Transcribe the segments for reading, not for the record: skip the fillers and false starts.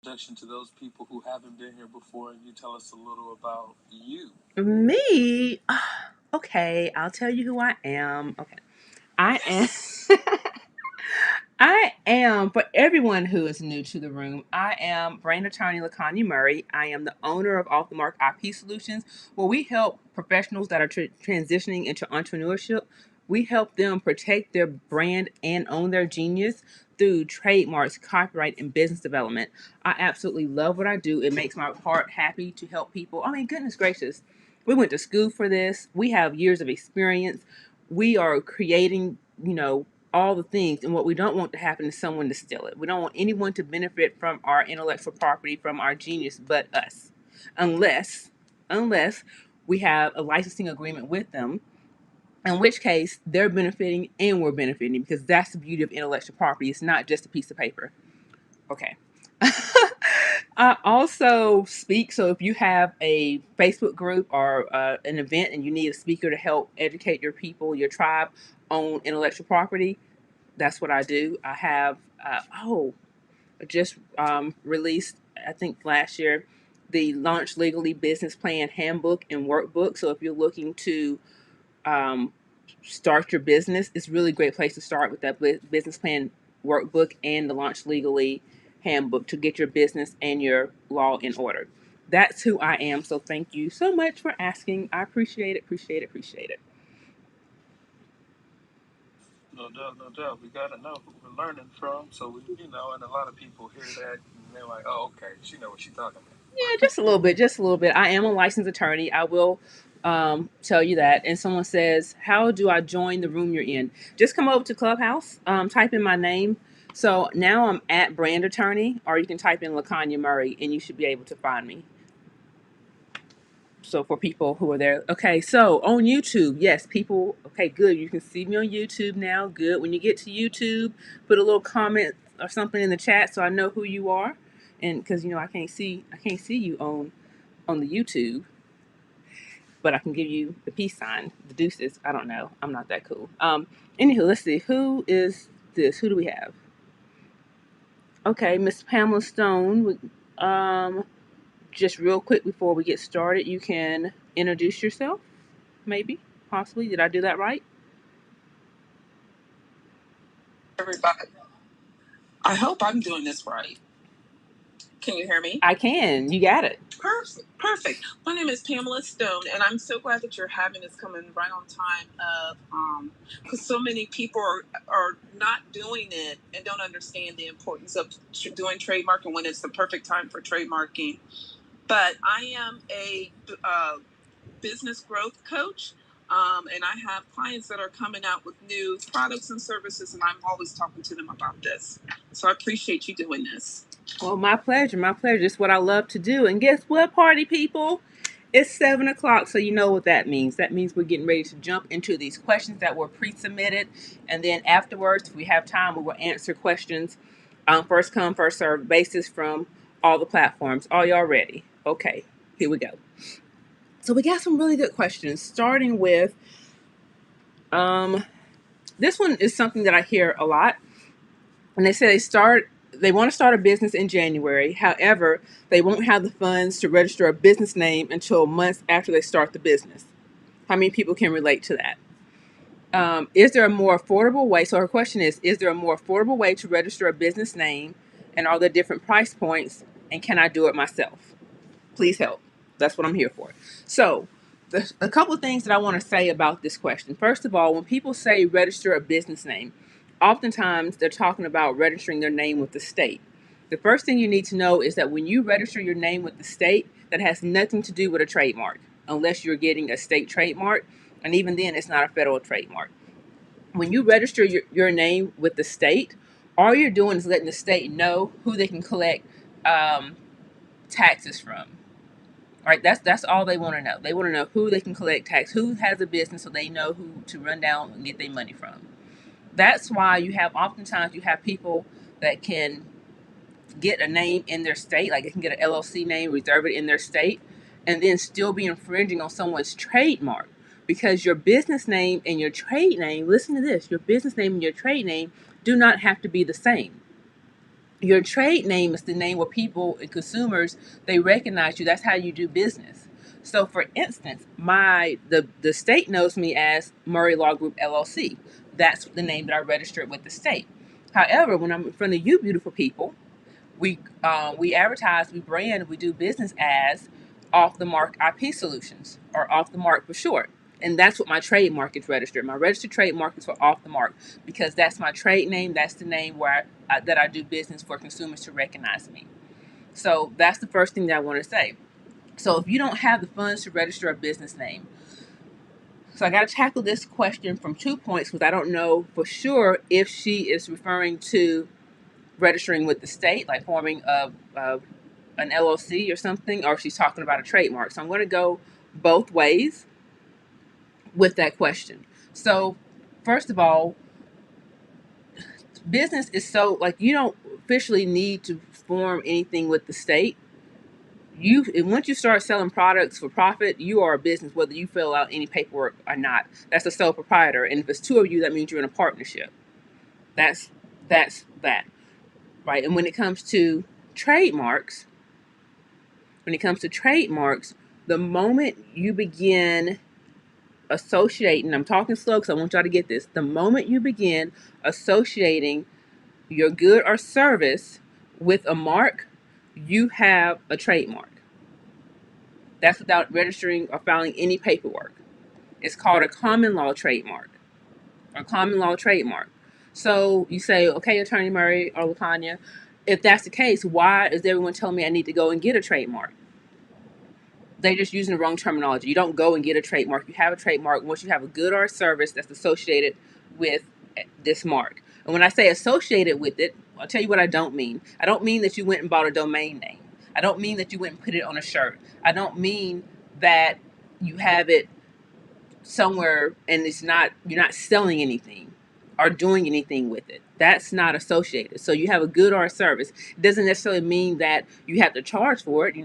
Introduction to those people who haven't been here before, and you tell us a little about you. Me? Okay, I'll tell you who I am. Okay. I am I am for everyone who is new to the room. I am brand attorney LaConya Murray. I am the owner of Off the Mark IP Solutions, where we help professionals that are transitioning into entrepreneurship. We help them protect their brand and own their genius through trademarks, copyright, and business development. I absolutely love what I do. It makes my heart happy to help people. I mean, goodness gracious, we went to school for this. We have years of experience. We are creating, all the things. And what we don't want to happen is someone to steal it. We don't want anyone to benefit from our intellectual property, from our genius, but us. Unless we have a licensing agreement with them, in which case they're benefiting and we're benefiting, because that's the beauty of intellectual property. It's not just a piece of paper. Okay. I also speak. So if you have a Facebook group or an event and you need a speaker to help educate your people, your tribe on intellectual property, that's what I do. I have, just released, I think last year, the Launch Legally Business Plan Handbook and Workbook. So if you're looking to um, start your business, it's a really great place to start with that business plan workbook and the Launch Legally Handbook to get your business and your law in order. That's who I am. So thank you so much for asking. I appreciate it, appreciate it, appreciate it. No doubt, no doubt. We gotta know who we're learning from, so and a lot of people hear that and they're like, "Oh, okay, she know what she's talking about." Yeah, just a little bit, just a little bit. I am a licensed attorney. I will tell you that. And someone says, "How do I join the room you're in?" Just come over to Clubhouse, type in my name. So now I'm at Brand Attorney, or you can type in LaConya Murray, and you should be able to find me. So for people who are there, okay. So on YouTube, yes, people. Okay, good. You can see me on YouTube now. Good. When you get to YouTube, put a little comment or something in the chat so I know who you are, and because I can't see you on the YouTube, but I can give you the peace sign, the deuces. I don't know. I'm not that cool. Anywho, let's see. Who is this? Who do we have? Okay, Miss Pamela Stone. Um, just real quick before we get started, you can introduce yourself. Maybe, possibly. Did I do that right? Everybody, I hope I'm doing this right. Can you hear me? I can. You got it. Perfect. Perfect. My name is Pamela Stone, and I'm so glad that you're having this coming right on time. Because so many people are not doing it and don't understand the importance of doing trademarking when it's the perfect time for trademarking. But I am a business growth coach. And I have clients that are coming out with new products and services, and I'm always talking to them about this. So I appreciate you doing this. Well, my pleasure. My pleasure. It's what I love to do. And guess what, party people? It's 7 o'clock, so you know what that means. That means we're getting ready to jump into these questions that were pre-submitted, and then afterwards, if we have time, we will answer questions first come, first served basis from all the platforms. Are y'all ready? Okay, here we go. So we got some really good questions, starting with this one is something that I hear a lot, and they say they want to start a business in January. However, they won't have the funds to register a business name until months after they start the business. How many people can relate to that? Is there a more affordable way? So her question is there a more affordable way to register a business name? And are there different price points? And can I do it myself? Please help. That's what I'm here for. So a couple of things that I want to say about this question. First of all, when people say register a business name, oftentimes they're talking about registering their name with the state. The first thing you need to know is that when you register your name with the state, that has nothing to do with a trademark, unless you're getting a state trademark. And even then, it's not a federal trademark. When you register your name with the state, all you're doing is letting the state know who they can collect taxes from. All right, that's all they want to know. They want to know who they can collect tax, who has a business, so they know who to run down and get their money from. That's why oftentimes you have people that can get a name in their state, like they can get an LLC name, reserve it in their state, and then still be infringing on someone's trademark. Because your business name and your trade name, listen to this, your business name and your trade name do not have to be the same. Your trade name is the name where people and consumers, they recognize you. That's how you do business. So for instance, the state knows me as Murray Law Group LLC. That's the name that I registered with the state. However, when I'm in front of you beautiful people, we advertise, we brand, we do business as Off the Mark IP Solutions, or Off the Mark for short. And that's what my trademark is registered. My registered trademark is for Off the Mark because that's my trade name. That's the name where that I do business for consumers to recognize me. So that's the first thing that I want to say. So if you don't have the funds to register a business name, so I got to tackle this question from 2 points because I don't know for sure if she is referring to registering with the state, like forming an LLC or something, or if she's talking about a trademark. So I'm going to go both ways with that question. So first of all, business is so, like, you don't officially need to form anything with the state. Once you start selling products for profit, you are a business whether you fill out any paperwork or not. That's a sole proprietor, and if it's two of you, that means you're in a partnership. That's that, right? And when it comes to trademarks, the moment you begin associating, I'm talking slow because I want y'all to get this. The moment you begin associating your good or service with a mark, you have a trademark. That's without registering or filing any paperwork. It's called a common law trademark. So you say, okay, Attorney Murray or LaConya, if that's the case, why is everyone telling me I need to go and get a trademark? They're just using the wrong terminology. You don't go and get a trademark. You have a trademark once you have a good or a service that's associated with this mark. And when I say associated with it, I'll tell you what I don't mean. I don't mean that you went and bought a domain name. I don't mean that you went and put it on a shirt. I don't mean that you have it somewhere and you're not selling anything or doing anything with it. That's not associated. So you have a good or a service. It doesn't necessarily mean that you have to charge for it,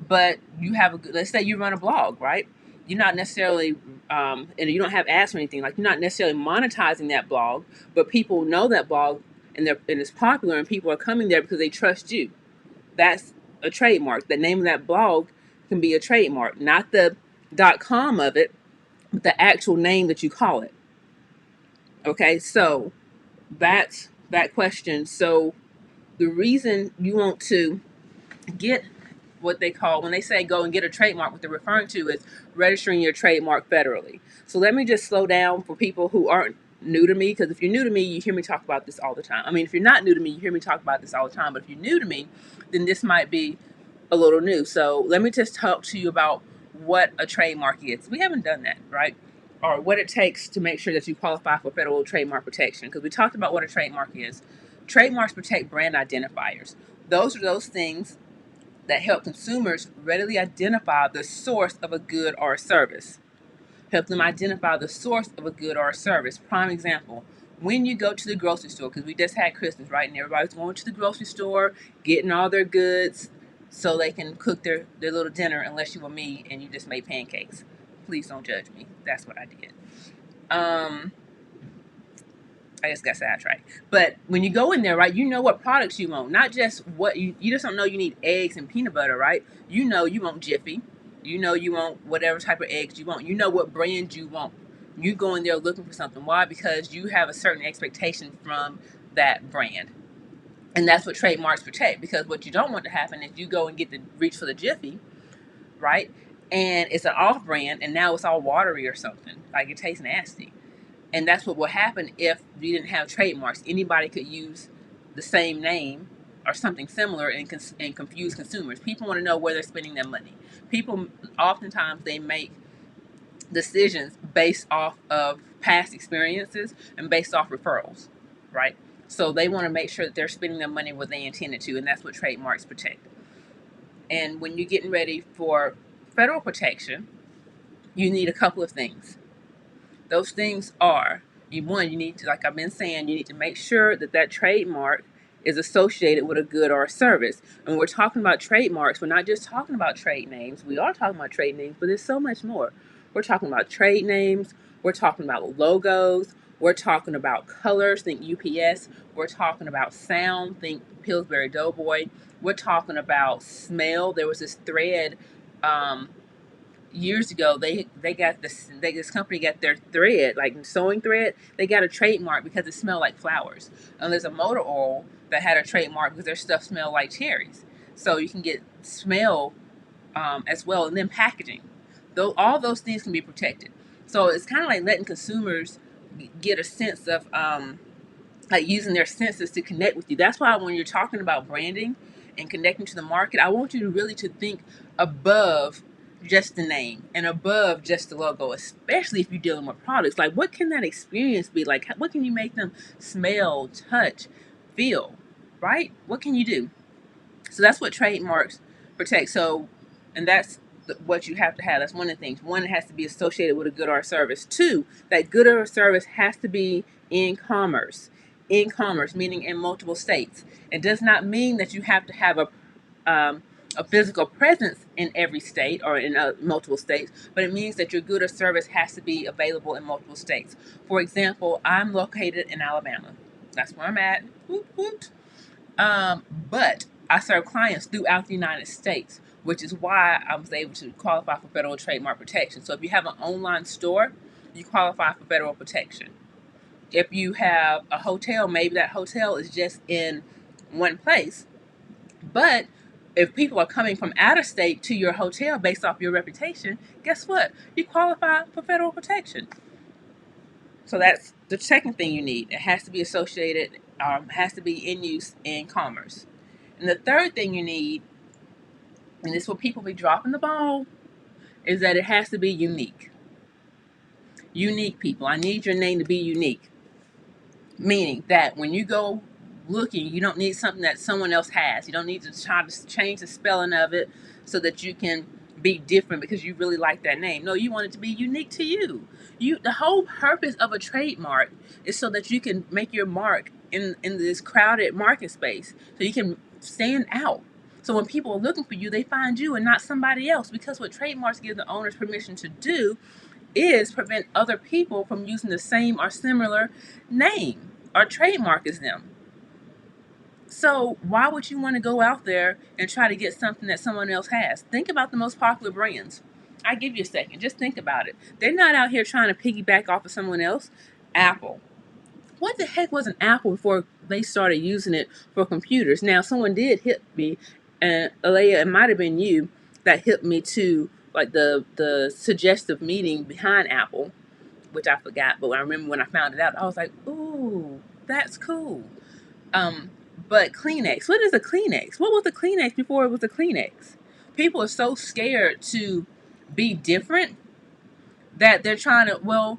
but you have let's say you run a blog, right? You're not necessarily, and you don't have ads or anything, like you're not necessarily monetizing that blog, but people know that blog and it's popular and people are coming there because they trust you. That's a trademark. The name of that blog can be a trademark, not the .com of it, but the actual name that you call it. Okay, so that's that question. So the reason you want to get what they call, when they say go and get a trademark, what they're referring to is registering your trademark federally. So let me just slow down for people who aren't new to me, because if you're new to me, you hear me talk about this all the time. I mean, if you're not new to me, you hear me talk about this all the time, but if you're new to me, then this might be a little new. So let me just talk to you about what a trademark is. We haven't done that, right? Or what it takes to make sure that you qualify for federal trademark protection, because we talked about what a trademark is. Trademarks protect brand identifiers. Those are those things that help consumers readily identify the source of a good or a service. Help them identify the source of a good or a service. Prime example, when you go to the grocery store, because we just had Christmas, right? And everybody's going to the grocery store, getting all their goods so they can cook their little dinner, unless you were me and you just made pancakes. Please don't judge me. That's what I did. I just got sidetracked. But when you go in there, right, you know what products you want. Not just what you just don't know you need eggs and peanut butter, right? You know you want Jiffy. You know you want whatever type of eggs you want. You know what brand you want. You go in there looking for something. Why? Because you have a certain expectation from that brand. And that's what trademarks protect. Because what you don't want to happen is you go and reach for the Jiffy, right? And it's an off brand and now it's all watery or something. Like it tastes nasty. And that's what will happen if you didn't have trademarks. Anybody could use the same name or something similar and confuse consumers. People want to know where they're spending their money. People, oftentimes, they make decisions based off of past experiences and based off referrals, right? So they want to make sure that they're spending their money where they intended to, and that's what trademarks protect. And when you're getting ready for federal protection, you need a couple of things. Those things are, you need to, like I've been saying, you need to make sure that trademark is associated with a good or a service. And when we're talking about trademarks, we're not just talking about trade names. We are talking about trade names, but there's so much more. We're talking about trade names. We're talking about logos. We're talking about colors, think UPS. We're talking about sound, think Pillsbury Doughboy. We're talking about smell. There was this thread years ago. They got this company got their thread, like sewing thread. They got a trademark because it smelled like flowers. And there's a motor oil that had a trademark because their stuff smelled like cherries. So you can get smell as well, and then packaging. Though all those things can be protected. So it's kind of like letting consumers get a sense of like using their senses to connect with you. That's why when you're talking about branding and connecting to the market, I want you to really to think above just the name and above just the logo, especially if you're dealing with products. Like, what can that experience be like? What can you make them smell, touch, feel, right? What can you do? So that's what trademarks protect. So, and that's what you have to have. That's one of the things. One, it has to be associated with a good or a service. Two, that good or service has to be in commerce. In commerce, meaning in multiple states. It does not mean that you have to have a physical presence in every state or in multiple states, but it means that your good or service has to be available in multiple states. For example, I'm located in Alabama. That's where I'm at. Woot, woot. But I serve clients throughout the United States, which is why I was able to qualify for federal trademark protection. So if you have an online store, you qualify for federal protection. If you have a hotel, maybe that hotel is just in one place. But if people are coming from out of state to your hotel based off your reputation, guess what? You qualify for federal protection. So that's the second thing you need. It has to be associated, has to be in use in commerce. And the third thing you need, and this is where people be dropping the ball, is that it has to be unique. Unique, people. I need your name to be unique. Meaning that when you go looking, you don't need something that someone else has. You don't need to try to change the spelling of it so that you can be different because you really like that name. No, you want it to be unique to you. The whole purpose of a trademark is so that you can make your mark in this crowded market space, so you can stand out. So when people are looking for you, they find you and not somebody else, because what trademarks give the owners permission to do is prevent other people from using the same or similar name or trademark as them. So why would you want to go out there and try to get something that someone else has? Think about the most popular brands. I give you a second. Just think about it. They're not out here trying to piggyback off of someone else. Apple. What the heck was an Apple before they started using it for computers? Now, someone did hit me, and Alea, it might have been you that hit me to like the suggestive meaning behind Apple, which I forgot. But I remember when I found it out, I was like, ooh, that's cool. But Kleenex, what is a Kleenex? What was a Kleenex before it was a Kleenex? People are so scared to be different that they're trying to, well,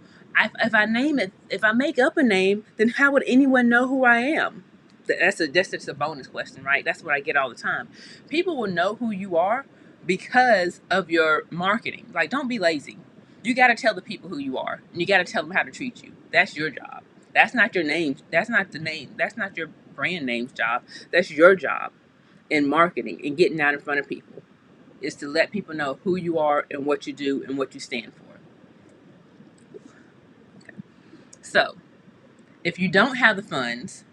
if I name it, if I make up a name, then how would anyone know who I am? That's just a bonus question, right? That's what I get all the time. People will know who you are because of your marketing. Like, don't be lazy. You got to tell the people who you are, and you got to tell them how to treat you. That's your job. That's not your name. That's not the name. That's not your brand name's job. That's your job in marketing and getting out in front of people, is to let people know who you are and what you do and what you stand for. So, if you don't have the funds,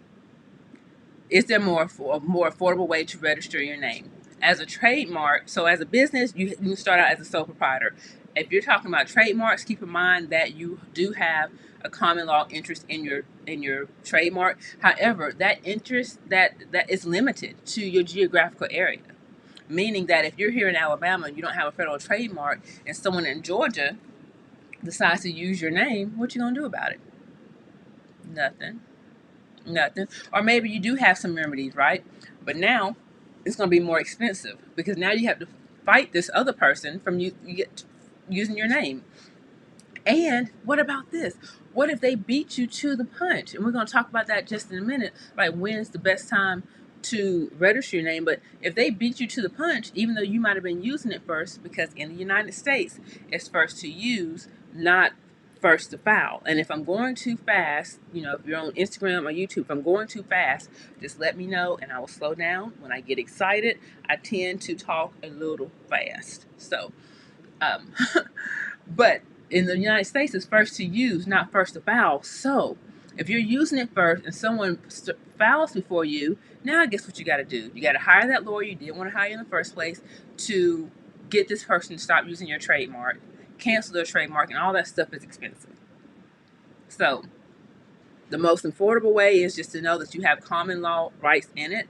is there a more affordable way to register your name? As a trademark, so as a business, you start out as a sole proprietor. If you're talking about trademarks, keep in mind that you do have a common law interest in your trademark. However, that interest that is limited to your geographical area. Meaning that if you're here in Alabama and you don't have a federal trademark, and someone in Georgia decides to use your name, what you gonna do about it? Nothing. Or maybe you do have some remedies, right? But now it's going to be more expensive, because now you have to fight this other person from using your name. And what about this? What if they beat you to the punch? And we're going to talk about that just in a minute. Like, when's the best time to register your name? But if they beat you to the punch, even though you might have been using it first, because in the United States, it's first to use, not first to file. And if I'm going too fast, if you're on Instagram or YouTube, if I'm going too fast, just let me know and I will slow down. When I get excited, I tend to talk a little fast. So, but in the United States, it's first to use, not first to file. So if you're using it first and someone files before you, now guess what you got to do? You got to hire that lawyer you didn't want to hire in the first place to get this person to stop using your trademark, cancel their trademark, and all that stuff is expensive. So the most affordable way is just to know that you have common law rights in it,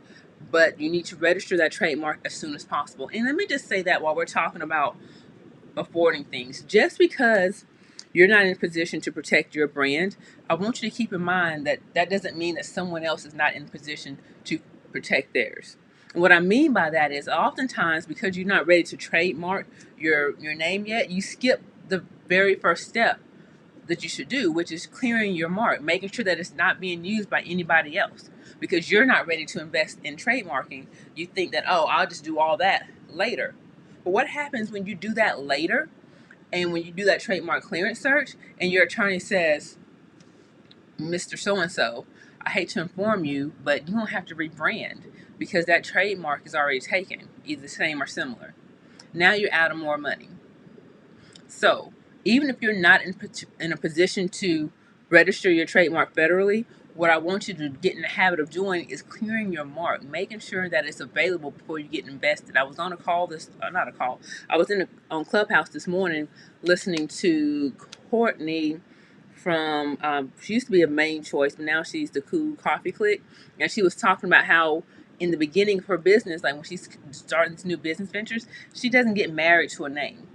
but you need to register that trademark as soon as possible. And let me just say that while we're talking about affording things, just because you're not in a position to protect your brand, I want you to keep in mind that that doesn't mean that someone else is not in a position to protect theirs. And what I mean by that is oftentimes because you're not ready to trademark your name yet, you skip the very first step that you should do, which is clearing your mark, making sure that it's not being used by anybody else. Because you're not ready to invest in trademarking, you think that, oh, I'll just do all that later. But what happens when you do that later, and when you do that trademark clearance search, and your attorney says, Mr. So-and-so, I hate to inform you, but you don't have to rebrand because that trademark is already taken, either the same or similar. Now you're out of more money. So even if you're not in a position to register your trademark federally, what I want you to get in the habit of doing is clearing your mark, making sure that it's available before you get invested. I was on a call not a call. I was on Clubhouse this morning listening to Courtney from, she used to be a Main Choice, but now she's the Cool Coffee Click. And she was talking about how in the beginning of her business, like when she's starting these new business ventures, she doesn't get married to a name.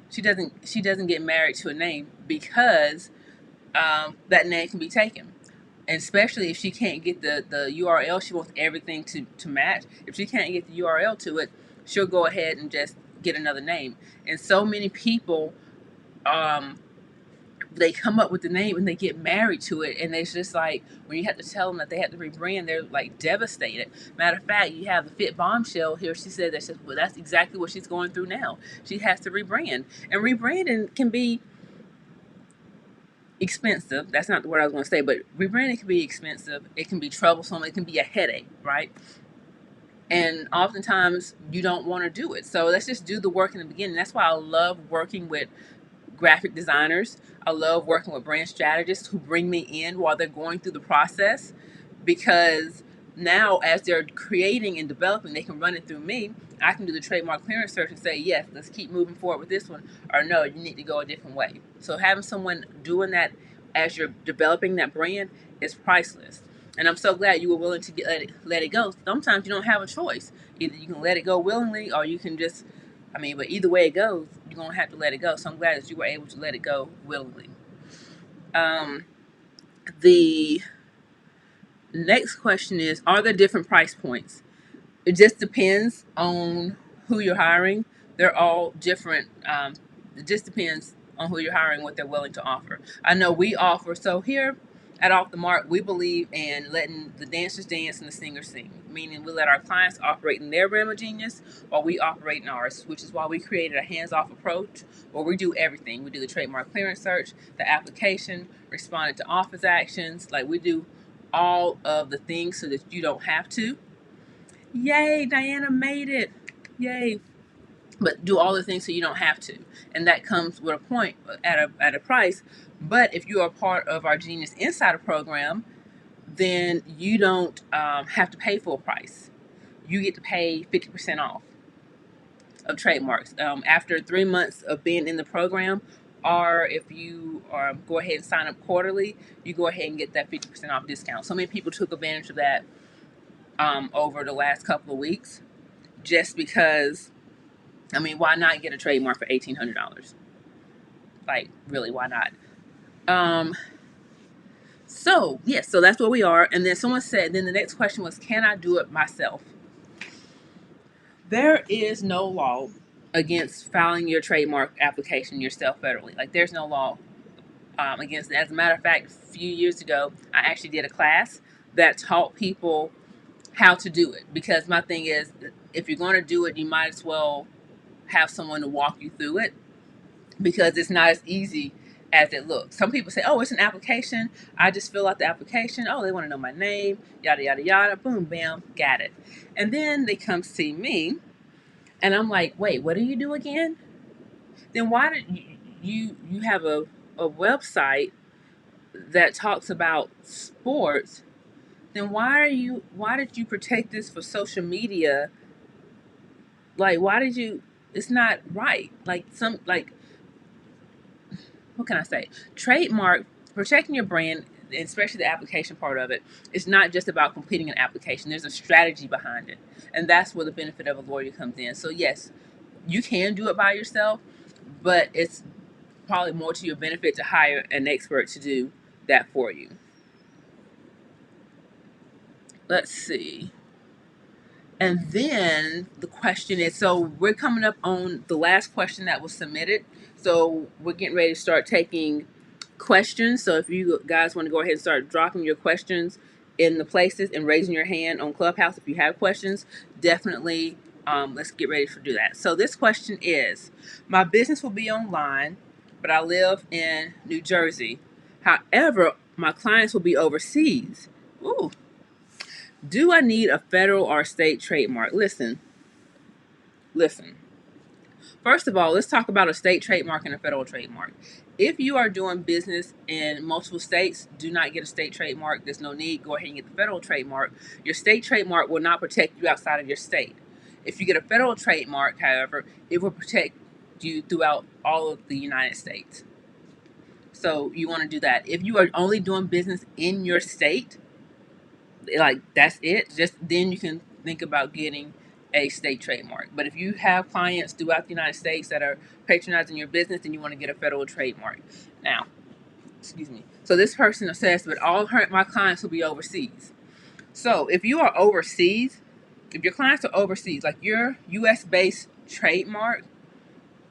She doesn't get married to a name because that name can be taken. And especially if she can't get the URL, she wants everything to match. If she can't get the URL to it, she'll go ahead and just get another name. And so many people, they come up with the name and they get married to it, and it's just like when you have to tell them that they have to rebrand, they're like devastated. Matter of fact, you have the Fit Bombshell here. She said that well, that's exactly what she's going through now. She has to rebrand, and rebranding can be expensive. That's not the word I was going to say, but rebranding can be expensive. It can be troublesome. It can be a headache, right? And oftentimes you don't want to do it. So let's just do the work in the beginning. That's why I love working with graphic designers. I love working with brand strategists who bring me in while they're going through the process, because now as they're creating and developing, they can run it through me. I can do the trademark clearance search and say, yes, let's keep moving forward with this one, or no, you need to go a different way. So having someone doing that as you're developing that brand is priceless. And I'm so glad you were willing to let it go. Sometimes you don't have a choice. Either you can let it go willingly, or you can just, but either way it goes, you're going to have to let it go. So I'm glad that you were able to let it go willingly. The next question is, are there different price points? It just depends on who you're hiring. They're all different. It just depends on who you're hiring, what they're willing to offer. I know we offer, so here at Off the Mark, we believe in letting the dancers dance and the singers sing, meaning we let our clients operate in their realm of genius while we operate in ours, which is why we created a hands-off approach where we do everything. We do the trademark clearance search, the application, responding to office actions, like we do all of the things so that you don't have to. Yay, Diana made it. Yay. But do all the things so you don't have to. And that comes with a point at a price. But if you are part of our Genius Insider program, then you don't have to pay full price. You get to pay 50% off of trademarks after 3 months of being in the program. Or if you go ahead and sign up quarterly, you go ahead and get that 50% off discount. So many people took advantage of that over the last couple of weeks, just because, why not get a trademark for $1,800? Like, really, why not? So that's where we are. And then someone said, then the next question was, can I do it myself? There is no law against filing your trademark application yourself federally. Like, there's no law against it. As a matter of fact, a few years ago, I actually did a class that taught people how to do it, because my thing is, if you're going to do it, you might as well have someone to walk you through it, because it's not as easy as it looks. Some people say, oh, it's an application, I just fill out the application, oh, they want to know my name, yada yada yada, boom, bam, got it. And then they come see me and I'm like, wait, what do you do again? Then why did you have a website that talks about sports, then why did you protect this for social media? Like, why did you? It's not right. What can I say? Trademark, protecting your brand, especially the application part of it, it's not just about completing an application. There's a strategy behind it. And that's where the benefit of a lawyer comes in. So yes, you can do it by yourself, but it's probably more to your benefit to hire an expert to do that for you. Let's see. And then the question is, so we're coming up on the last question that was submitted. So we're getting ready to start taking questions. So if you guys want to go ahead and start dropping your questions in the places and raising your hand on Clubhouse if you have questions, definitely let's get ready to do that. So this question is, my business will be online, but I live in New Jersey. However, my clients will be overseas. Ooh. Do I need a federal or state trademark? Listen. First of all, let's talk about a state trademark and a federal trademark. If you are doing business in multiple states, do not get a state trademark. There's no need. Go ahead and get the federal trademark. Your state trademark will not protect you outside of your state. If you get a federal trademark, however, it will protect you throughout all of the United States. So you want to do that. If you are only doing business in your state, like that's it, just then you can think about getting a state trademark. But if you have clients throughout the United States that are patronizing your business, then you want to get a federal trademark. Now, excuse me. So this person says, but all my clients will be overseas. So if you are overseas, if your clients are overseas, like your US based trademark,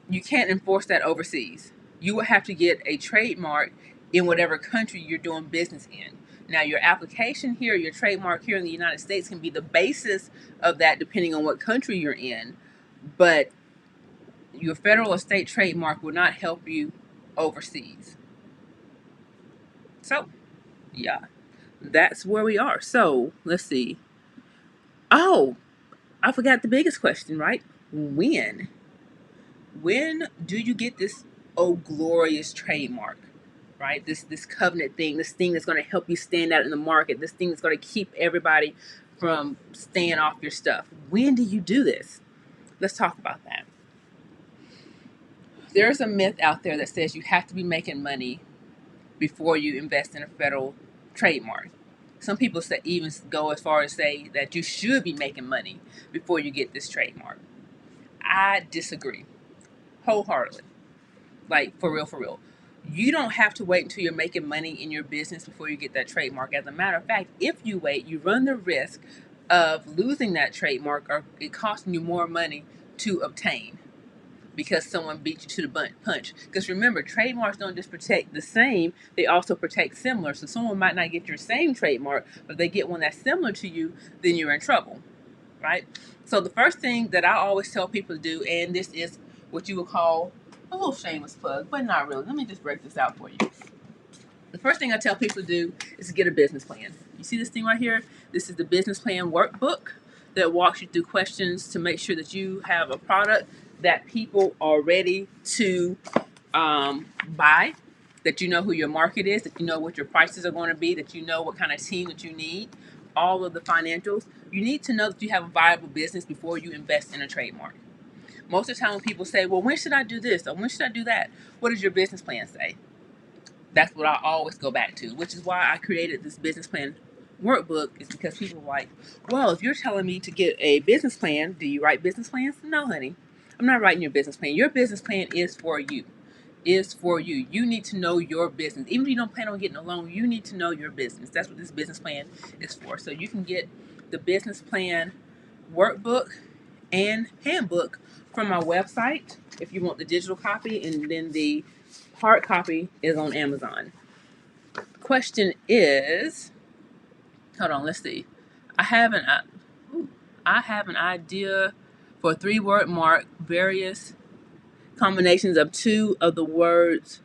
you can't enforce that overseas. You will have to get a trademark in whatever country you're doing business in. Now, your application here, your trademark here in the United States can be the basis of that depending on what country you're in, but your federal or state trademark will not help you overseas. So, yeah, that's where we are. So, let's see. Oh, I forgot the biggest question, right? When? When do you get this glorious trademark? Right? This covenant thing, this thing that's going to help you stand out in the market, this thing that's going to keep everybody from staying off your stuff. When do you do this? Let's talk about that. There's a myth out there that says you have to be making money before you invest in a federal trademark. Some people even go as far as say that you should be making money before you get this trademark. I disagree wholeheartedly. Like, for real. You don't have to wait until you're making money in your business before you get that trademark. As a matter of fact, if you wait, you run the risk of losing that trademark or it costing you more money to obtain because someone beat you to the punch. Because remember, trademarks don't just protect the same, they also protect similar. So someone might not get your same trademark, but if they get one that's similar to you, then you're in trouble, right? So the first thing that I always tell people to do, and this is what you would call a little shameless plug, but not really. Let me just break this out for you. The first thing I tell people to do is to get a business plan. You see this thing right here? This is the business plan workbook that walks you through questions to make sure that you have a product that people are ready to buy, that you know who your market is, that you know what your prices are going to be, that you know what kind of team that you need, all of the financials. You need to know that you have a viable business before you invest in a trademark. Most of the time when people say, well, when should I do this or when should I do that? What does your business plan say? That's what I always go back to, which is why I created this business plan workbook, is because people are like, well, if you're telling me to get a business plan, do you write business plans? No, honey. I'm not writing your business plan. Your business plan is for you. You need to know your business. Even if you don't plan on getting a loan, you need to know your business. That's what this business plan is for. So you can get the business plan workbook and handbook from my website if you want the digital copy, and then the hard copy is on Amazon. Question is, hold on, let's see. I have an idea for a 3-word mark, various combinations of 2 of the words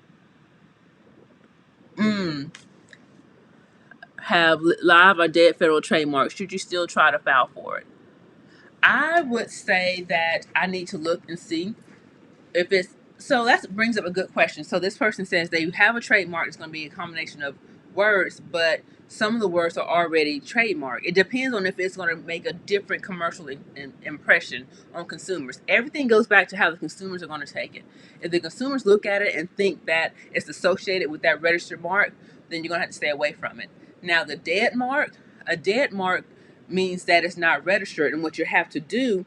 have live or dead federal trademarks. Should you still try to file for it? I would say that I need to look and see if it's So that brings up a good question. So this person says they have a trademark. It's going to be a combination of words, but some of the words are already trademarked. It depends on if it's going to make a different commercial impression on consumers. Everything goes back to how the consumers are going to take it. If the consumers look at it and think that it's associated with that registered mark, then you're going to have to stay away from it. Now, a dead mark means that it's not registered, and what you have to do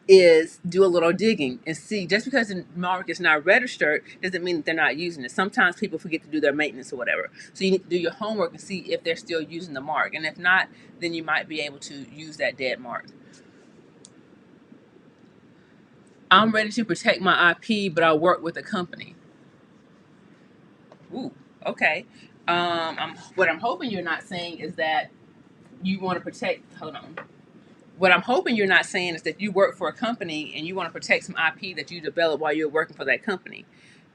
is do a little digging and see. Just because the mark is not registered doesn't mean that they're not using it. Sometimes people forget to do their maintenance or whatever. So you need to do your homework and see if they're still using the mark. And if not, then you might be able to use that dead mark. I'm ready to protect my IP, but I work with a company. Ooh, okay. What I'm hoping you're not saying is that you want to protect. Hold on. What I'm hoping you're not saying is that you work for a company and you want to protect some IP that you develop while you're working for that company.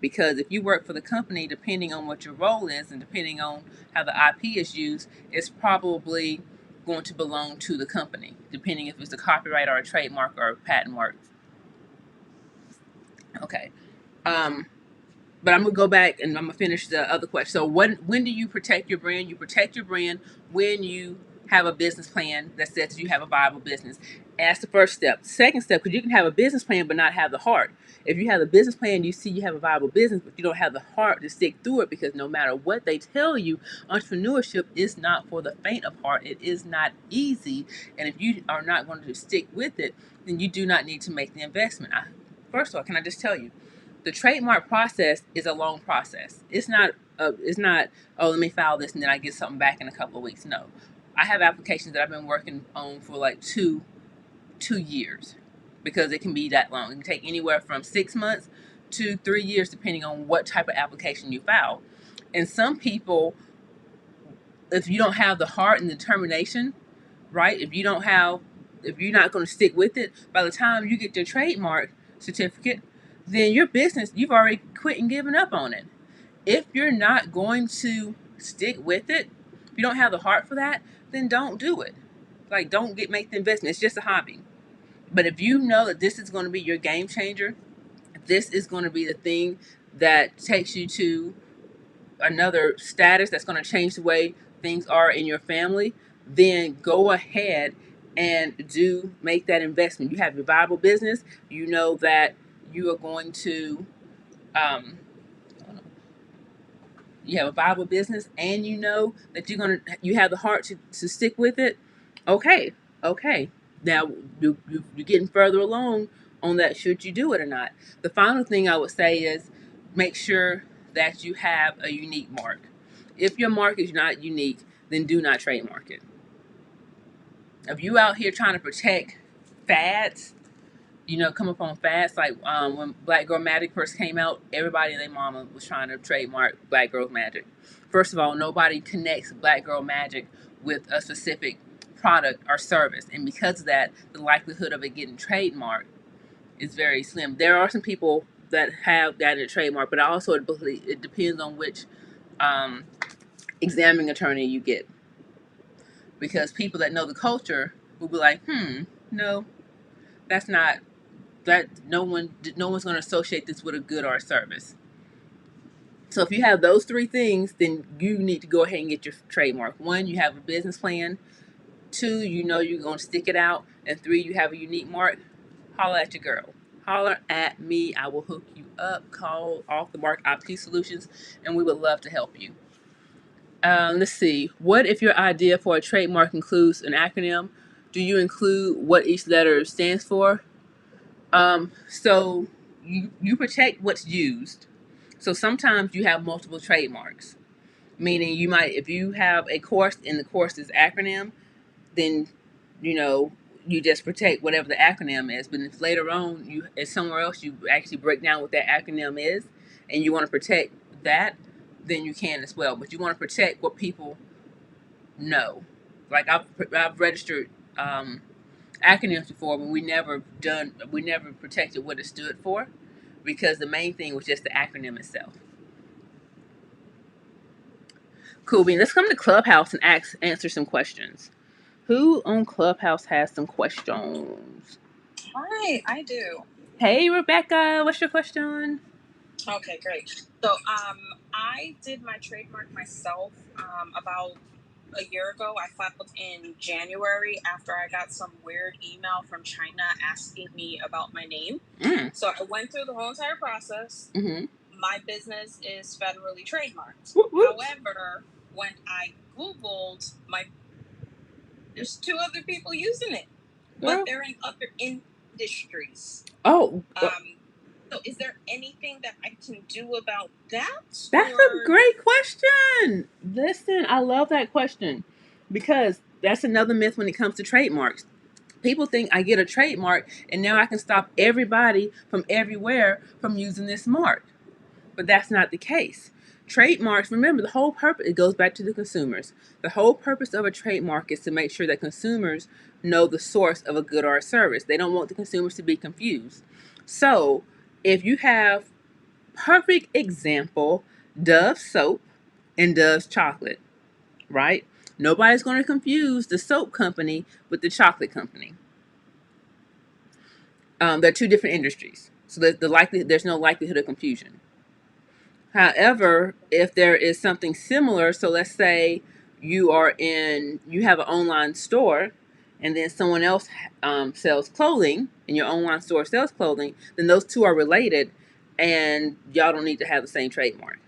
Because if you work for the company, depending on what your role is and depending on how the IP is used, it's probably going to belong to the company, depending if it's a copyright or a trademark or a patent mark. Okay. But I'm gonna go back and I'm gonna finish the other question. So when do you protect your brand? You protect your brand when you have a business plan that says you have a viable business. That's the first step. Second step, because you can have a business plan but not have the heart. If you have a business plan, you see you have a viable business, but you don't have the heart to stick through it, because no matter what they tell you, entrepreneurship is not for the faint of heart. It is not easy, and if you are not going to stick with it, then you do not need to make the investment. First of all, can I just tell you, the trademark process is a long process. It's not oh, let me file this and then I get something back in a couple of weeks. No, I have applications that I've been working on for like two years, because it can be that long. It can take anywhere from 6 months to 3 years, depending on what type of application you file. And some people, if you don't have the heart and determination, right? If you're not going to stick with it, by the time you get your trademark certificate, then your business, you've already quit and given up on it. If you're not going to stick with it, if you don't have the heart for that, then don't do it. Like, don't make the investment. It's just a hobby. But if you know that this is going to be your game changer, this is going to be the thing that takes you to another status, that's going to change the way things are in your family, then go ahead and make that investment. You have your viable business. You know that you are going to, you have a viable business, and you know that you have the heart to stick with it. Okay. Now you're getting further along on that, should you do it or not. The final thing I would say is make sure that you have a unique mark. If your mark is not unique, then do not trademark it. If you out here trying to protect fads, come up on fads, like when Black Girl Magic first came out, everybody and their mama was trying to trademark Black Girl Magic. First of all, nobody connects Black Girl Magic with a specific product or service, and because of that, the likelihood of it getting trademarked is very slim. There are some people that have gotten a trademark, but also it depends on which examining attorney you get, because people that know the culture will be like, no, that's not that. No one's going to associate this with a good or a service. So if you have those three things, then you need to go ahead and get your trademark. 1, you have a business plan. 2, you're going to stick it out. And 3, you have a unique mark. Holler at your girl. Holler at me. I will hook you up. Call Off the Mark IP Solutions, and we would love to help you. Let's see. What if your idea for a trademark includes an acronym? Do you include what each letter stands for? So you protect what's used. So sometimes you have multiple trademarks, meaning you might, if you have a course and the course is acronym, then you just protect whatever the acronym is. But if later on if somewhere else you actually break down what that acronym is and you want to protect that, then you can as well. But you want to protect what people know. Like I've registered acronyms before, but we never protected what it stood for, because the main thing was just the acronym itself. Cool bean. Let's come to Clubhouse and answer some questions. Who on Clubhouse has some questions? Hi, I do. Hey, Rebecca, what's your question? Okay, great. So, I did my trademark myself about a year ago. I filed in January after I got some weird email from China asking me about my name. So I went through the whole entire process. Mm-hmm. My business is federally trademarked. Whoop, whoop. However, when I Googled there's two other people using it, but they're in other industries. Oh. So is there anything that I can do about that? That's a great question. Listen, I love that question because that's another myth when it comes to trademarks. People think I get a trademark and now I can stop everybody from everywhere from using this mark. But that's not the case. Trademarks, remember the whole purpose, it goes back to the consumers. The whole purpose of a trademark is to make sure that consumers know the source of a good or a service. They don't want the consumers to be confused. So if you have, perfect example, Dove soap and Dove's chocolate, right? Nobody's going to confuse the soap company with the chocolate company. They're two different industries, so there's no likelihood of confusion. However, if there is something similar, so let's say you have an online store, and then someone else sells clothing, and your online store sells clothing, then those two are related, and y'all don't need to have the same trademark.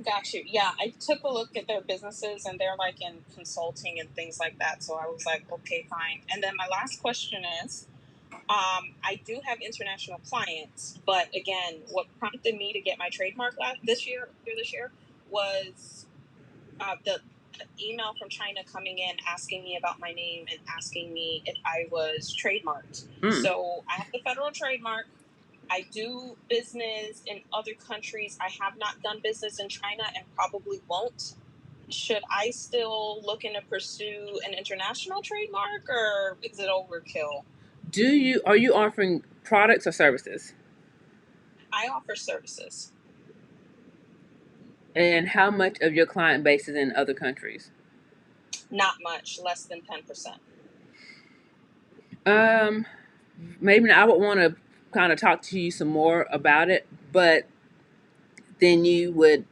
Got you. Yeah, I took a look at their businesses and they're like in consulting and things like that. So I was like, okay, fine. And then my last question is, I do have international clients, but again, what prompted me to get my trademark this year was the email from China coming in asking me about my name and asking me if I was trademarked. So I have the federal trademark. I do business in other countries. I have not done business in China and probably won't. Should I still looking to pursue an international trademark, or is it overkill? Are you offering products or services? I offer services. And how much of your client base is in other countries? Not much, less than 10%. Maybe I would want to kind of talk to you some more about it, but then you would,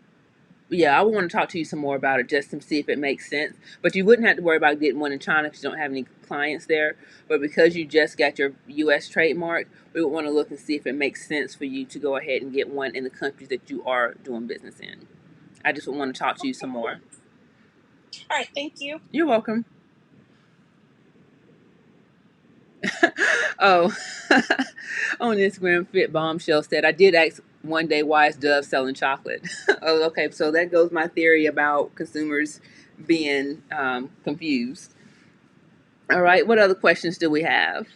yeah, I would want to talk to you some more about it just to see if it makes sense. But you wouldn't have to worry about getting one in China because you don't have any clients there. But because you just got your U.S. trademark, we would want to look and see if it makes sense for you to go ahead and get one in the countries that you are doing business in. I just would want to talk to you some more. All right, thank you. You're welcome. Oh, on Instagram, Fit Bombshell said, I did ask one day, why is Dove selling chocolate? Oh, okay. So that goes my theory about consumers being confused. All right. What other questions do we have?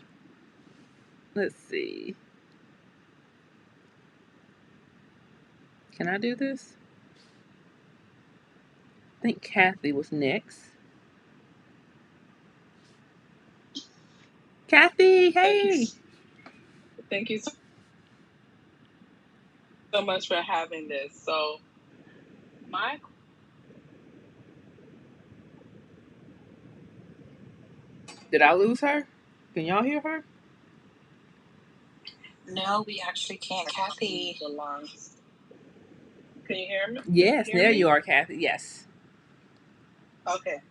Let's see. Can I do this? I think Kathy was next. Kathy, hey. Thank you so much for having this. So, Did I lose her? Can y'all hear her? No, we actually can't. Kathy belongs. Can you hear me? Yes, there you are, Kathy. Yes. Okay.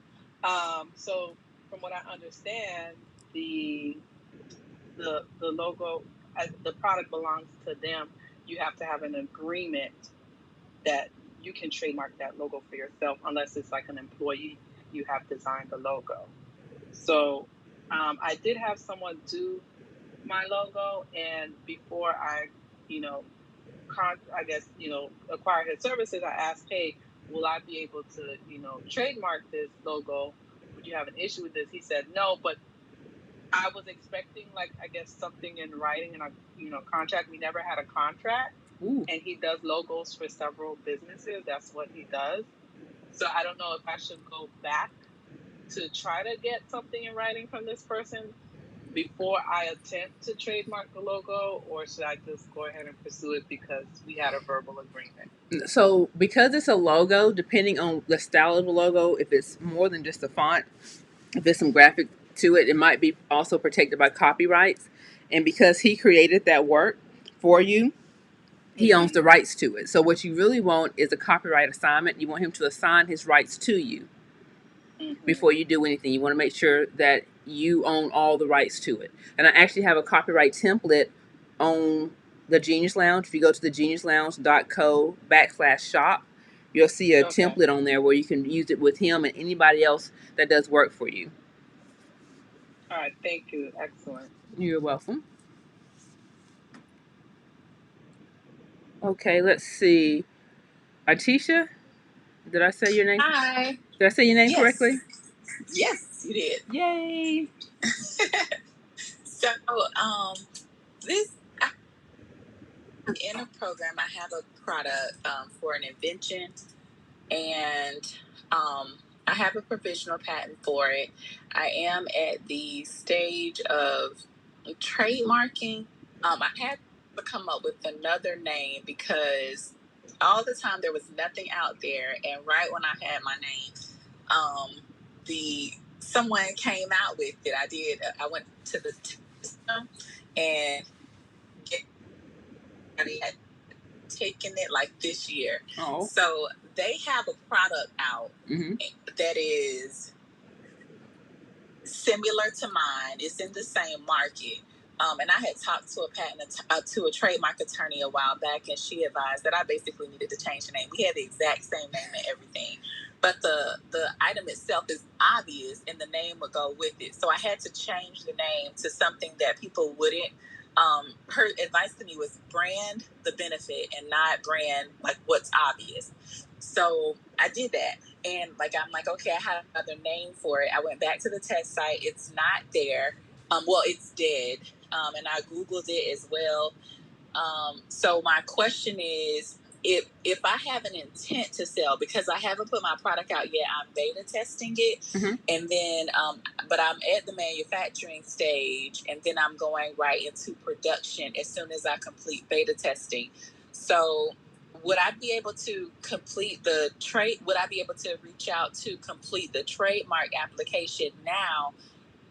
So from what I understand, the logo, the product belongs to them. You have to have an agreement that you can trademark that logo for yourself, unless it's like an employee you have designed the logo. So I did have someone do my logo, and before I, acquire his services, I asked, hey, will I be able to, trademark this logo? Would you have an issue with this? He said no, but I was expecting, like, I guess something in writing and a contract. We never had a contract. Ooh. And he does logos for several businesses. That's what he does. So I don't know if I should go back to try to get something in writing from this person before I attempt to trademark the logo, or should I just go ahead and pursue it because we had a verbal agreement? So because it's a logo, depending on the style of the logo, if it's more than just a font, if there's some graphic to it, it might be also protected by copyrights. And because he created that work for you, he owns the rights to it. So what you really want is a copyright assignment. You want him to assign his rights to you before you do anything. You want to make sure that you own all the rights to it. And I actually have a copyright template on the Genius Lounge. If you go to thegeniuslounge.co/shop, you'll see a template on there where you can use it with him and anybody else that does work for you. All right, thank you. Excellent. You're welcome. Okay, let's see. Artisha, did I say your name? Hi. Did I say your name correctly? Yes, you did. Yay. So, this in a program, I have a product for an invention, and I have a provisional patent for it. I am at the stage of trademarking. I had to come up with another name because all the time there was nothing out there, and right when I had my name, someone came out with it. I went to the system and they had taken it like this year. Oh. So they have a product out that is similar to mine. It's in the same market. And I had talked to a trademark attorney a while back, and she advised that I basically needed to change the name. We had the exact same name and everything, but the item itself is obvious, and the name would go with it. So I had to change the name to something that people wouldn't. Her advice to me was brand the benefit and not brand like what's obvious. So I did that. And I'm like, okay, I have another name for it. I went back to the test site. It's not there. Well, it's dead. And I Googled it as well. So my question is, if I have an intent to sell, because I haven't put my product out yet, I'm beta testing it. And then, but I'm at the manufacturing stage, and then I'm going right into production as soon as I complete beta testing. So would I be able to complete the would I be able to reach out to complete the trademark application now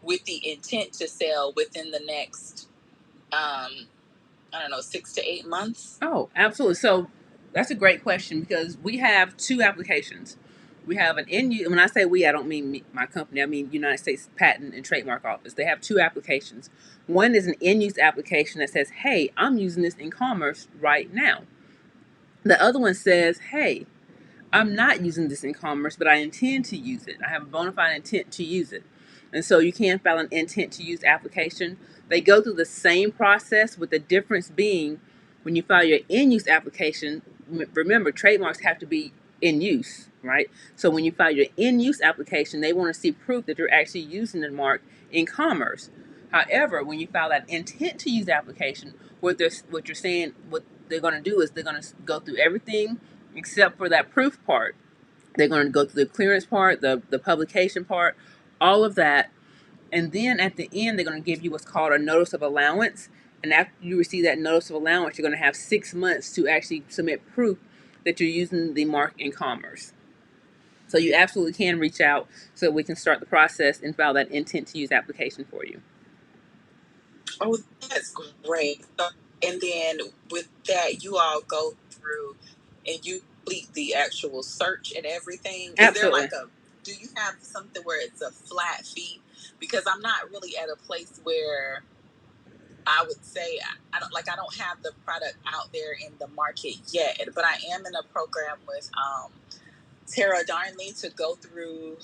with the intent to sell within the next, I don't know, 6 to 8 months? Oh, absolutely. So that's a great question because we have two applications. We have an in-use, when I say we, I don't mean my company, I mean United States Patent and Trademark Office. They have two applications. One is an in-use application that says, hey, I'm using this in commerce right now. The other one says, hey, I'm not using this in commerce, but I intend to use it. I have a bona fide intent to use it. And so you can file an intent to use application. They go through the same process, with the difference being when you file your in-use application, remember, trademarks have to be in use, right? So when you file your in-use application, they want to see proof that you're actually using the mark in commerce. However, when you file that intent to use application, what you're saying, what they're going to do is they're going to go through everything except for that proof part. They're going to go through the clearance part, the publication part, all of that. And then at the end, they're going to give you what's called a notice of allowance. And after you receive that notice of allowance, you're going to have 6 months to actually submit proof that you're using the mark in commerce. So you absolutely can reach out so we can start the process and file that intent to use application for you. Oh, that's great. And then with that, you all go through and you complete the actual search and everything. Absolutely. Is there do you have something where it's a flat fee? Because I'm not really at a place where I would say I don't have the product out there in the market yet, but I am in a program with Tara Darnley to go through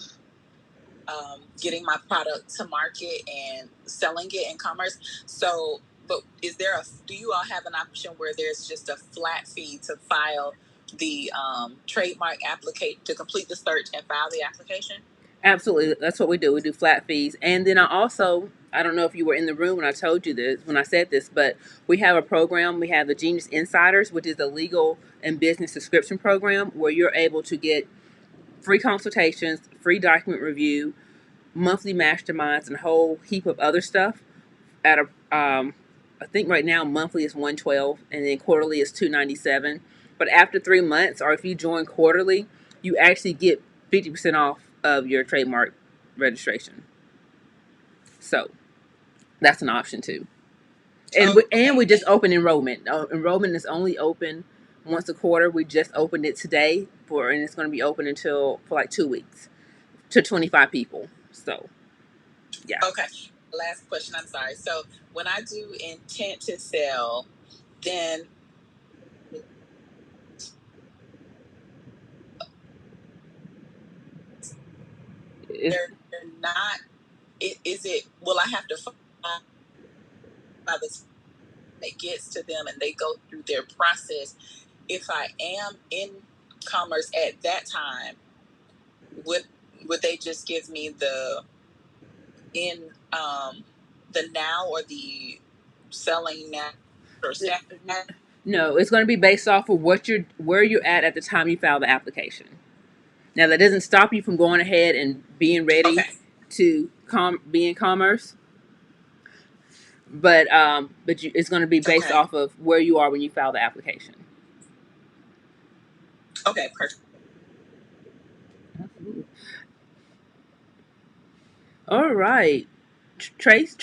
getting my product to market and selling it in commerce. So, but do you all have an option where there's just a flat fee to file the trademark application, to complete the search and file the application? Absolutely. That's what we do. We do flat fees. And then I don't know if you were in the room when I told you this, when I said this, but we have a program. We have the Genius Insiders, which is the legal and business subscription program, where you're able to get free consultations, free document review, monthly masterminds, and a whole heap of other stuff at I think right now monthly is $112, and then quarterly is $297. But after 3 months, or if you join quarterly, you actually get 50% off of your trademark registration. So that's an option too. And we just opened enrollment. Enrollment is only open once a quarter. We just opened it today and it's going to be open for like 2 weeks to 25 people. So, yeah. Okay. Last question. I'm sorry. So when I do intent to sell, then they're not. Is it? Will I have to find by the time it gets to them and they go through their process? If I am in commerce at that time, would they just give me the now or the selling now or staff now? No, it's going to be based off of where you're at the time you file the application. Now that doesn't stop you from going ahead and being ready to be in commerce, but it's going to be based off of where you are when you file the application. Okay, perfect. All right, Trace.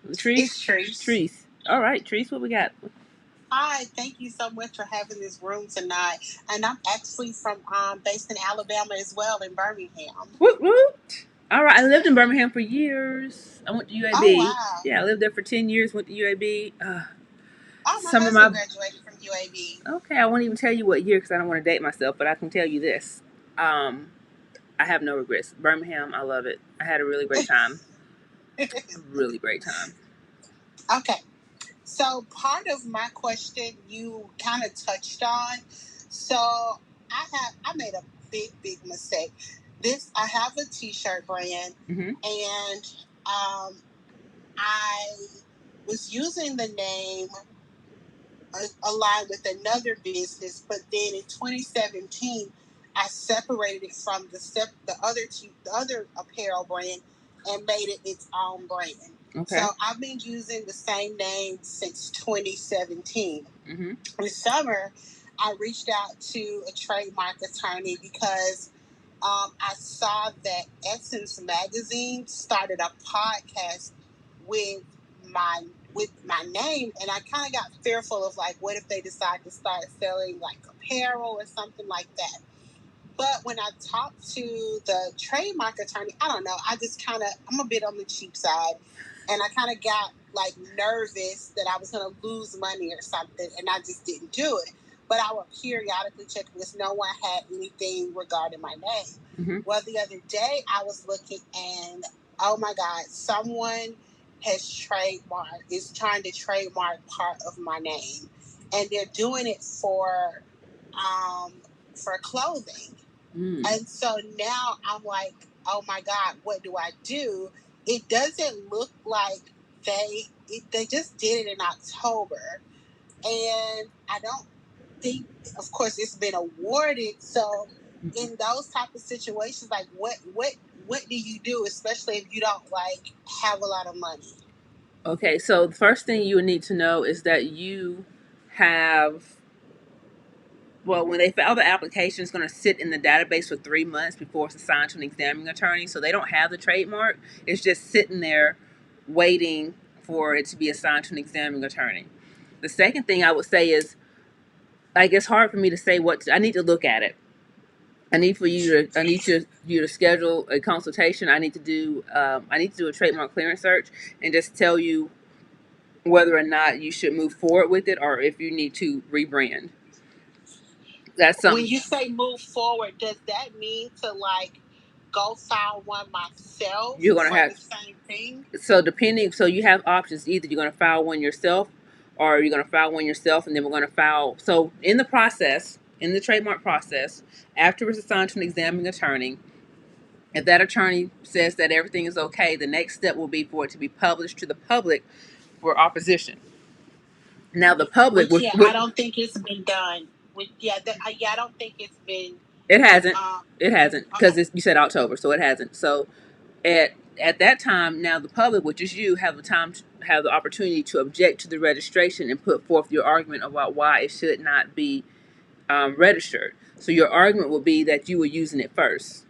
It's Trace. All right, Trace, what we got? Hi, thank you so much for having this room tonight. And I'm actually based in Alabama as well, in Birmingham. Woot woot. All right, I lived in Birmingham for years. I went to UAB. Oh, wow. Yeah, I lived there for 10 years. Went to UAB. My husband graduated from UAB. Okay, I won't even tell you what year because I don't want to date myself, but I can tell you this. I have no regrets. Birmingham, I love it. I had a really great time. Really great time. Okay. So part of my question you kind of touched on. So I made a big mistake. I have a t-shirt brand, and I was using the name aligned with another business, but then in 2017 I separated it from the other apparel brand and made it its own brand. Okay. So I've been using the same name since 2017. In summer, I reached out to a trademark attorney because I saw that Essence Magazine started a podcast with my name, and I kind of got fearful of like, what if they decide to start selling like apparel or something like that. But when I talked to the trademark attorney, I don't know, I'm a bit on the cheap side, and I kind of got like nervous that I was going to lose money or something, and I just didn't do it. But I would periodically check because no one had anything regarding my name. Well, the other day I was looking, and oh my God, someone is trying to trademark part of my name, and they're doing it for clothing. And so now I'm like, oh my God, what do I do? It doesn't look like they just did it in October, and I don't think, of course, it's been awarded. So in those type of situations, like what do you do, especially if you don't like have a lot of money? Okay, so the first thing you would need to know is that you have. Well, when they file the application, it's going to sit in the database for 3 months before it's assigned to an examining attorney. So they don't have the trademark. It's just sitting there waiting for it to be assigned to an examining attorney. The second thing I would say is, like, it's hard for me to say I need to look at it. I need you to schedule a consultation. I need to do a trademark clearance search and just tell you whether or not you should move forward with it or if you need to rebrand. That's something. When you say move forward, does that mean to like go file one myself? You're gonna have the same thing. So you have options. Either you're gonna file one yourself, or you're gonna file one yourself, and then we're gonna file. So in the trademark process, after it's assigned to an examining attorney, if that attorney says that everything is okay, the next step will be for it to be published to the public for opposition. Now the public, I don't think it's been done. I don't think it's been. It hasn't. It hasn't because you said October, so it hasn't. So at that time, now the public, which is you, have the opportunity to object to the registration and put forth your argument about why it should not be registered. So your argument will be that you were using it first,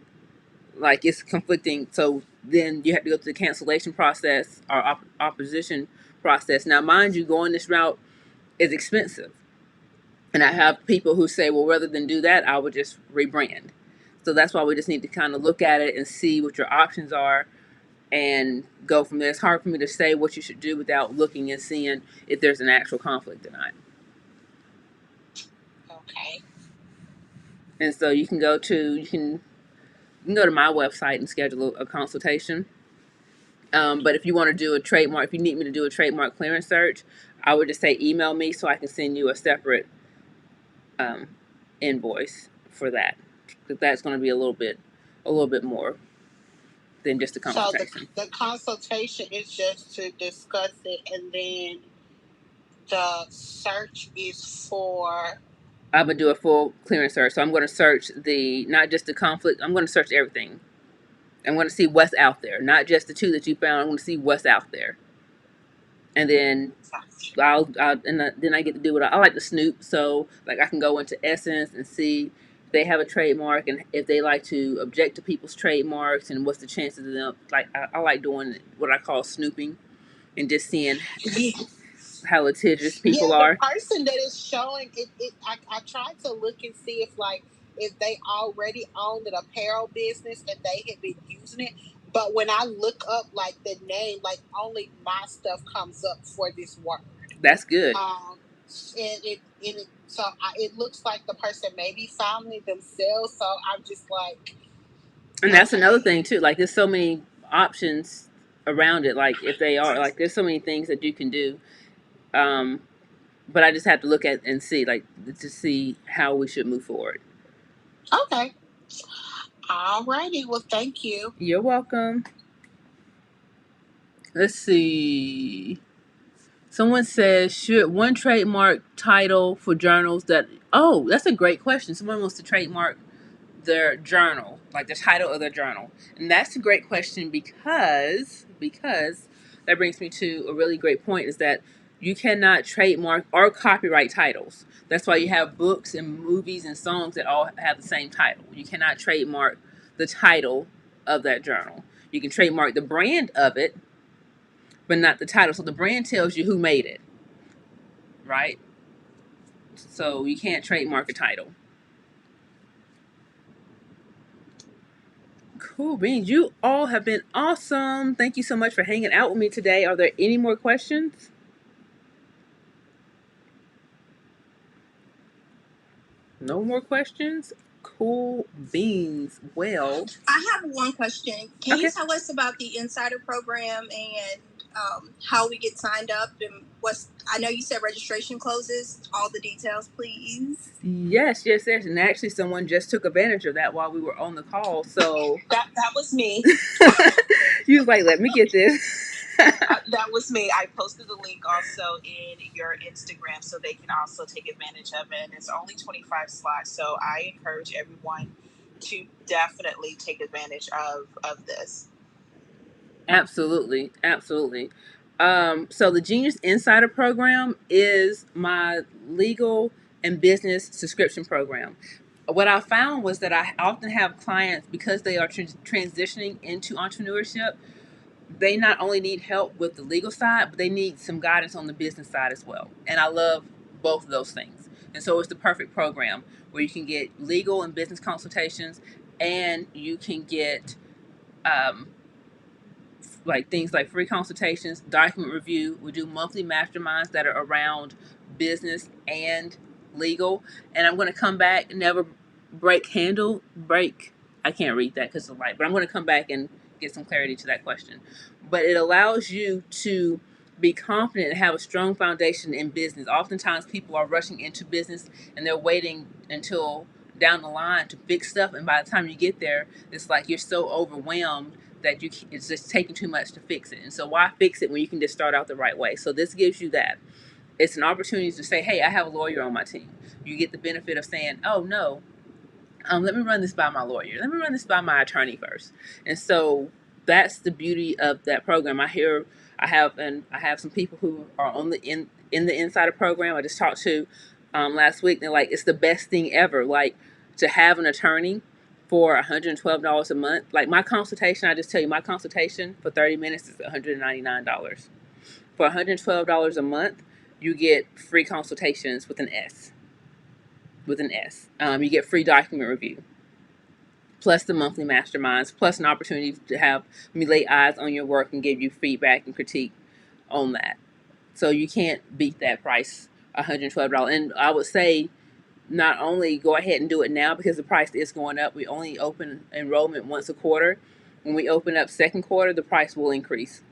like it's conflicting. So then you have to go through the cancellation process or opposition process. Now, mind you, going this route is expensive. And I have people who say, well, rather than do that, I would just rebrand. So that's why we just need to kind of look at it and see what your options are and go from there. It's hard for me to say what you should do without looking and seeing if there's an actual conflict or not. Okay. And so you can go to my website and schedule a consultation. But if you want to do a trademark, if you need me to do a trademark clearance search, I would just say email me so I can send you a separate invoice for that. Because that's going to be a little bit more than just a consultation. So the consultation is just to discuss it, and then the search is for. I'm going to do a full clearance search. So I'm going to search not just the conflict, I'm going to search everything. I'm going to see what's out there, not just the two that you found. I'm going to see what's out there. And then then I get to do what I like to snoop. So like I can go into Essence and see if they have a trademark and if they like to object to people's trademarks and what's the chances of them. Like I like doing what I call snooping and just seeing how litigious people are. The person that is showing it, I tried to look and see if they already owned an apparel business and they had been using it. But when I look up like the name, like only my stuff comes up for this word. That's good. It looks like the person maybe found it themselves. So I'm just like. And that's another thing too. Like there's so many options around it. Like if they are like, there's so many things that you can do. But I just have to look at and see, like, to see how we should move forward. Okay. Alrighty. Well, thank you. You're welcome. Let's see. Someone says, should one trademark title for journals that... Oh, that's a great question. Someone wants to trademark their journal, like the title of their journal. And that's a great question because that brings me to a really great point, is that you cannot trademark or copyright titles. That's why you have books and movies and songs that all have the same title. You cannot trademark the title of that journal. You can trademark the brand of it, but not the title. So the brand tells you who made it, right? So you can't trademark a title. Cool beans. You all have been awesome. Thank you so much for hanging out with me today. Are there any more questions? No more questions? Cool beans. Well, I have one question. Can you tell us about the Insider program and how we get signed up and I know you said registration closes. All the details, please. Yes. And actually someone just took advantage of that while we were on the call. So that was me. You was like, let me get this. That was me. I posted the link also in your Instagram so they can also take advantage of it. And it's only 25 slots. So I encourage everyone to definitely take advantage of this. Absolutely. So the Genius Insider program is my legal and business subscription program. What I found was that I often have clients, because they are transitioning into entrepreneurship, they not only need help with the legal side, but they need some guidance on the business side as well. And I love both of those things. And so it's the perfect program where you can get legal and business consultations, and you can get like things like free consultations, document review. We do monthly masterminds that are around business and legal. And I'm going to come back, never break. I can't read that because of the light, but I'm going to come back and get some clarity to that question. But it allows you to be confident and have a strong foundation in business. Oftentimes people are rushing into business and they're waiting until down the line to fix stuff. And by the time you get there, it's like you're so overwhelmed that it's just taking too much to fix it. And so why fix it when you can just start out the right way? So this gives you that. It's an opportunity to say, hey, I have a lawyer on my team. You get the benefit of saying, oh no, let me run this by my lawyer. Let me run this by my attorney first. And so that's the beauty of that program. I have some people who are on in the Insider program. I just talked to last week. They're like, it's the best thing ever. Like, to have an attorney for $112 a month. Like my consultation, I just tell you, my consultation for 30 minutes is $199. For $112 a month, you get free consultations with an S. With an S. You get free document review, plus the monthly masterminds, plus an opportunity to have me lay eyes on your work and give you feedback and critique on that. So you can't beat that price, $112. And I would say not only go ahead and do it now because the price is going up. We only open enrollment once a quarter. When we open up second quarter, the price will increase.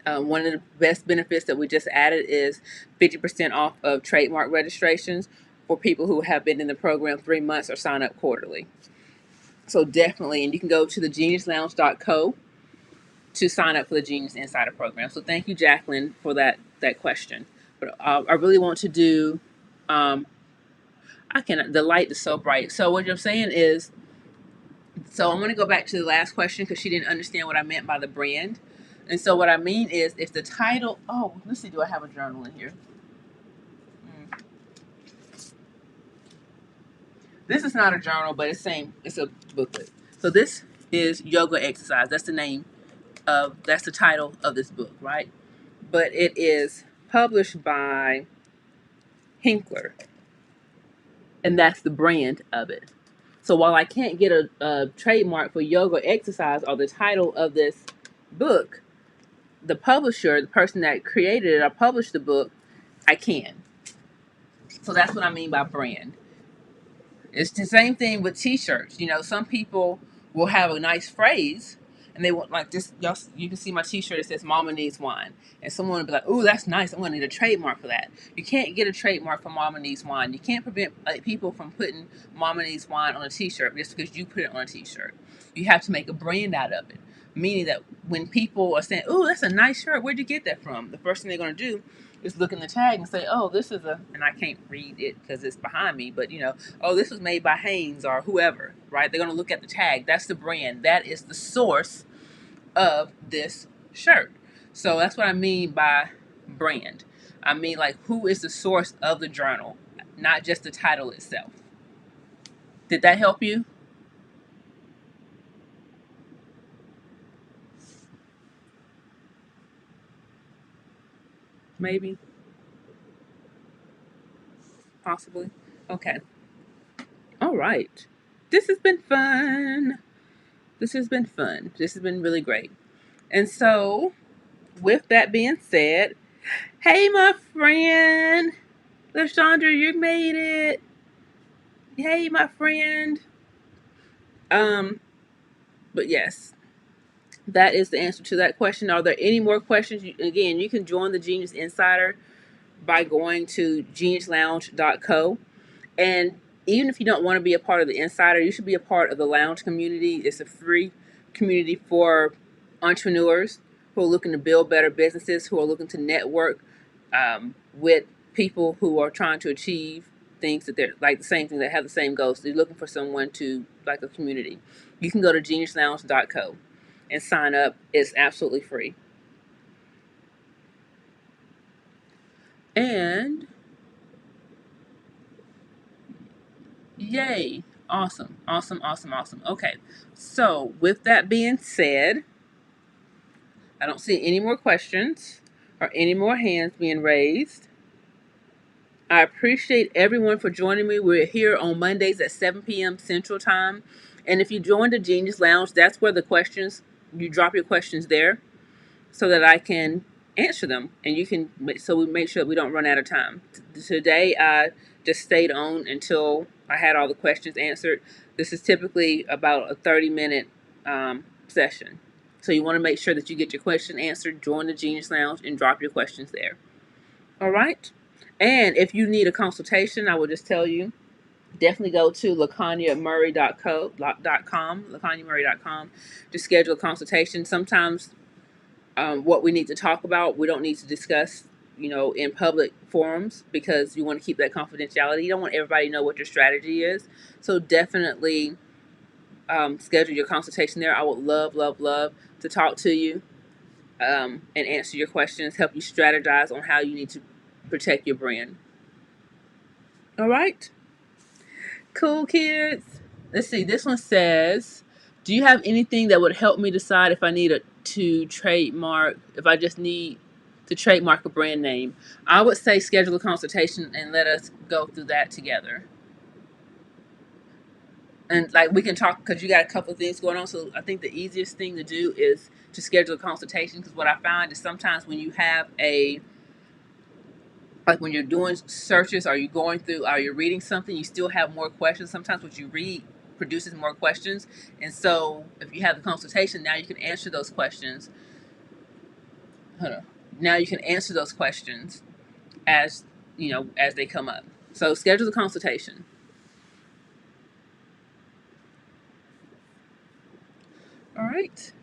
One of the best benefits that we just added is 50% off of trademark registrations for people who have been in the program 3 months or sign up quarterly. So definitely, and you can go to thegeniuslounge.co to sign up for the Genius Insider program. So thank you, Jacqueline, for that question. But I really want to do, the light is so bright. So what you're saying is, so I'm going to go back to the last question because she didn't understand what I meant by the brand. And so what I mean is if the title, let's see, do I have a journal in here? This is not a journal, but it's a booklet. So this is yoga exercise. That's the name that's the title of this book, right? But it is published by Hinkler, and that's the brand of it. So while I can't get a trademark for yoga exercise or the title of this book, the publisher, the person that created it or published the book, I can. So that's what I mean by brand. It's the same thing with t-shirts. You know, some people will have a nice phrase and they want like this. Y'all, you can see my t-shirt. It says Mama Needs Wine. And someone will be like, "Ooh, that's nice. I'm going to need a trademark for that." You can't get a trademark for Mama Needs Wine. You can't prevent people from putting Mama Needs Wine on a t-shirt just because you put it on a t-shirt. You have to make a brand out of it. Meaning that when people are saying, "Ooh, that's a nice shirt. Where'd you get that from?" The first thing they're going to do is look in the tag and say, "Oh, this is and I can't read it because it's behind me, but "Oh, this was made by Hanes or whoever," right? They're going to look at the tag. That's the brand. That is the source of this shirt. So that's what I mean by brand. I mean, like, who is the source of the journal, not just the title itself. Did that help you? Maybe. Possibly. Okay. All right. This has been fun. This has been fun. This has been really great. And so, with that being said, hey, my friend, LaShondra, you made it. Hey, my friend. But yes, that is the answer to that question. Are there any more questions? Again, you can join the Genius Insider by going to geniuslounge.co. And even if you don't want to be a part of the Insider, you should be a part of the Lounge community. It's a free community for entrepreneurs who are looking to build better businesses, who are looking to network with people who are trying to achieve things that they're like the same thing, that have the same goals. So you're looking for someone to, like a community. You can go to geniuslounge.co and sign up. It's absolutely free. And yay. Awesome. Okay. So with that being said, I don't see any more questions or any more hands being raised. I appreciate everyone for joining me. We're here on Mondays at 7 p.m. Central Time. And if you join the Genius Lounge, that's where you drop your questions there so that I can answer them. And so we make sure that we don't run out of time. Today, I just stayed on until I had all the questions answered. This is typically about a 30-minute session. So you want to make sure that you get your question answered, join the Genius Lounge, and drop your questions there. All right? And if you need a consultation, I will just tell you, definitely go to LaConyaMurray.com to schedule a consultation. Sometimes what we need to talk about, we don't need to discuss, in public forums because you want to keep that confidentiality. You don't want everybody to know what your strategy is. So definitely schedule your consultation there. I would love to talk to you and answer your questions, help you strategize on how you need to protect your brand. All right. Cool, kids. Let's see. This one says, do you have anything that would help me decide if I need to trademark, if I just need to trademark a brand name? I would say schedule a consultation and let us go through that together. And like we can talk, because you got a couple of things going on. So I think the easiest thing to do is to schedule a consultation, because what I find is sometimes when you have like when you're doing searches, or you're going through, or you're reading something, you still have more questions. Sometimes what you read produces more questions. And so if you have the consultation, now you can answer those questions. Hold on. Now you can answer those questions as as they come up. So schedule the consultation. All right.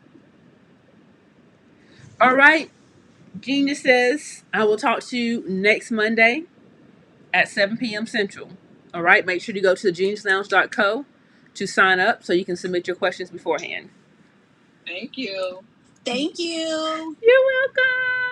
All right. Genius says, I will talk to you next Monday at 7 p.m. Central. All right. Make sure to go to geniuslounge.co to sign up so you can submit your questions beforehand. Thank you. Thank you. You're welcome.